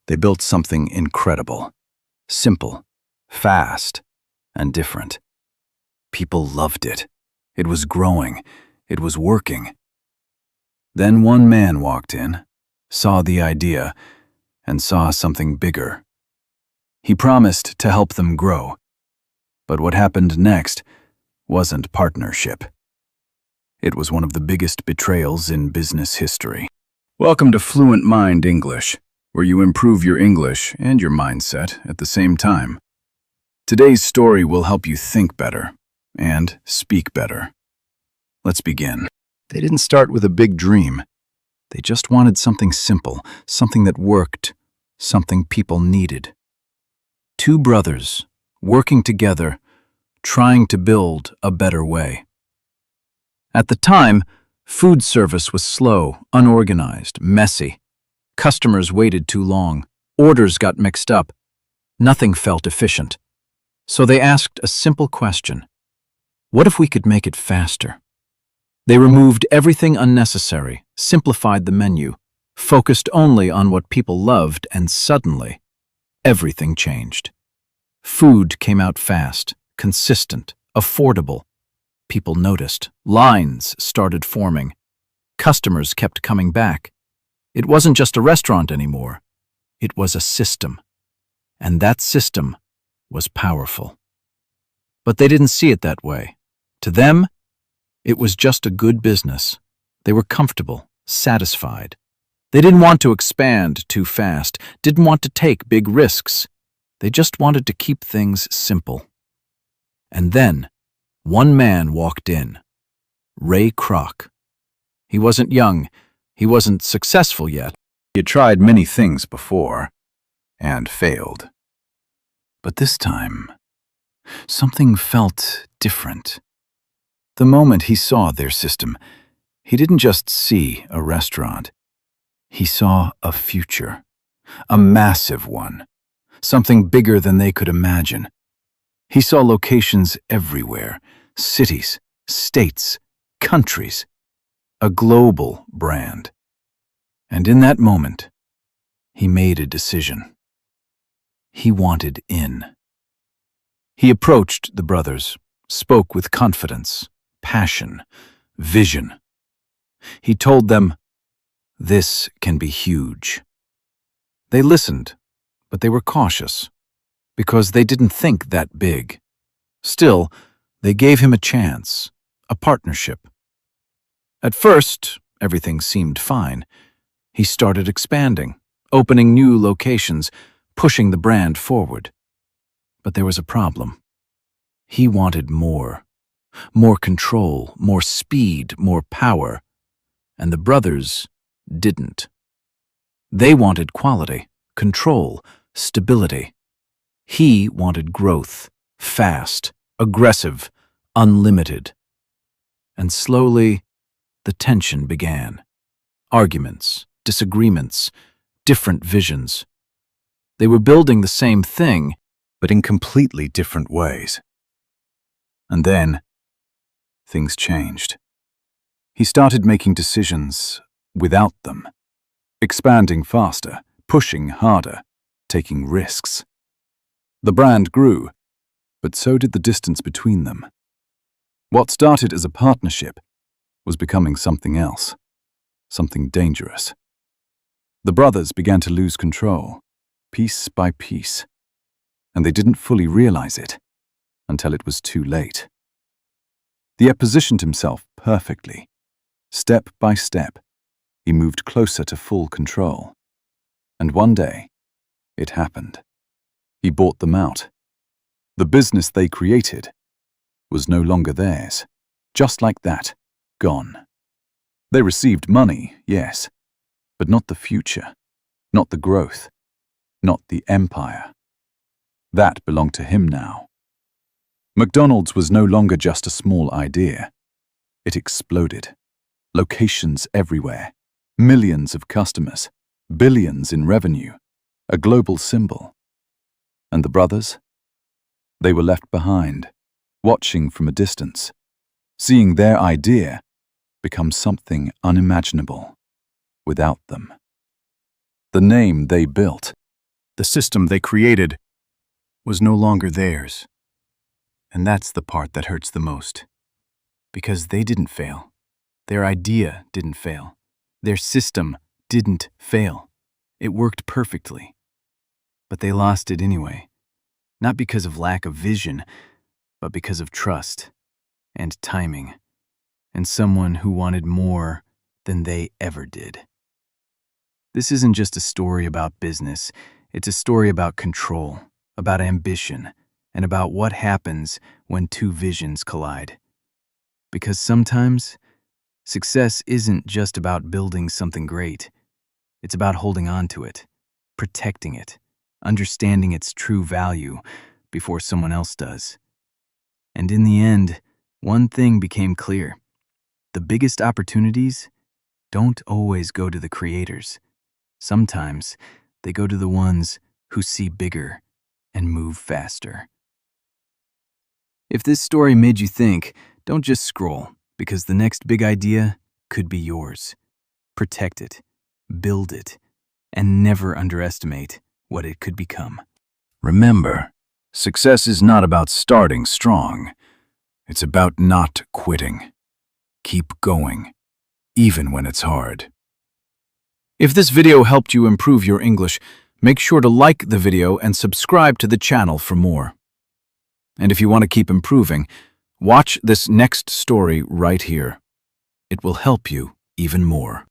They built something incredible, simple, fast, and different. People loved it. It was growing. It was working. Then one man walked in, saw the idea, and saw something bigger. He promised to help them grow. But what happened next wasn't partnership. It was one of the biggest betrayals in business history. Welcome to Fluent Mind English, where you improve your English and your mindset at the same time. Today's story will help you think better and speak better. Let's begin. They didn't start with a big dream. They just wanted something simple, something that worked, something people needed. Two brothers, working together, trying to build a better way. At the time, food service was slow, unorganized, messy. Customers waited too long. Orders got mixed up. Nothing felt efficient. So they asked a simple question. What if we could make it faster? They removed everything unnecessary, simplified the menu, focused only on what people loved, and suddenly, everything changed. Food came out fast, consistent, affordable. People noticed. Lines started forming. Customers kept coming back. It wasn't just a restaurant anymore. It was a system. And that system was powerful. But they didn't see it that way. To them, it was just a good business. They were comfortable, satisfied. They didn't want to expand too fast, didn't want to take big risks. They just wanted to keep things simple. And then, one man walked in. Ray Kroc. He wasn't young. He wasn't successful yet. He had tried many things before and failed. But this time, something felt different. The moment he saw their system, he didn't just see a restaurant. He saw a future, a massive one, something bigger than they could imagine. He saw locations everywhere, cities, states, countries, a global brand. And in that moment, he made a decision. He wanted in. He approached the brothers, spoke with confidence, passion, vision. He told them, "This can be huge." They listened, but they were cautious, because they didn't think that big. Still, they gave him a chance, a partnership. At first, everything seemed fine. He started expanding, opening new locations, pushing the brand forward. But there was a problem. He wanted more control, more speed, more power, and the brothers didn't. They wanted quality, control, stability. He wanted growth, fast, aggressive, unlimited. And slowly, the tension began. Arguments, disagreements, different visions. They were building the same thing, but in completely different ways. And then, things changed. He started making decisions without them, expanding faster, pushing harder, taking risks. The brand grew, but so did the distance between them. What started as a partnership was becoming something else, something dangerous. The brothers began to lose control, piece by piece, and they didn't fully realize it until it was too late. The positioned himself perfectly. Step by step, he moved closer to full control. And one day, it happened. He bought them out. The business they created was no longer theirs. Just like that, gone. They received money, yes, but not the future, not the growth, not the empire. That belonged to him now. McDonald's was no longer just a small idea. It exploded. Locations everywhere, millions of customers, billions in revenue, a global symbol. And the brothers? They were left behind, watching from a distance, seeing their idea become something unimaginable without them. The name they built, The system they created was no longer theirs. And that's the part that hurts the most. Because they didn't fail. Their idea didn't fail. Their system didn't fail. It worked perfectly. But they lost it anyway. Not because of lack of vision, but because of trust and timing, and someone who wanted more than they ever did. This isn't just a story about business. It's a story about control, about ambition, and about what happens when two visions collide. Because sometimes, success isn't just about building something great. It's about holding on to it, protecting it, understanding its true value before someone else does. And in the end, one thing became clear. The biggest opportunities don't always go to the creators. Sometimes they go to the ones who see bigger and move faster. If this story made you think, don't just scroll, because the next big idea could be yours. Protect it, build it, and never underestimate what it could become. Remember, success is not about starting strong. It's about not quitting. Keep going, even when it's hard. If this video helped you improve your English, make sure to like the video and subscribe to the channel for more. And if you want to keep improving, watch this next story right here. It will help you even more.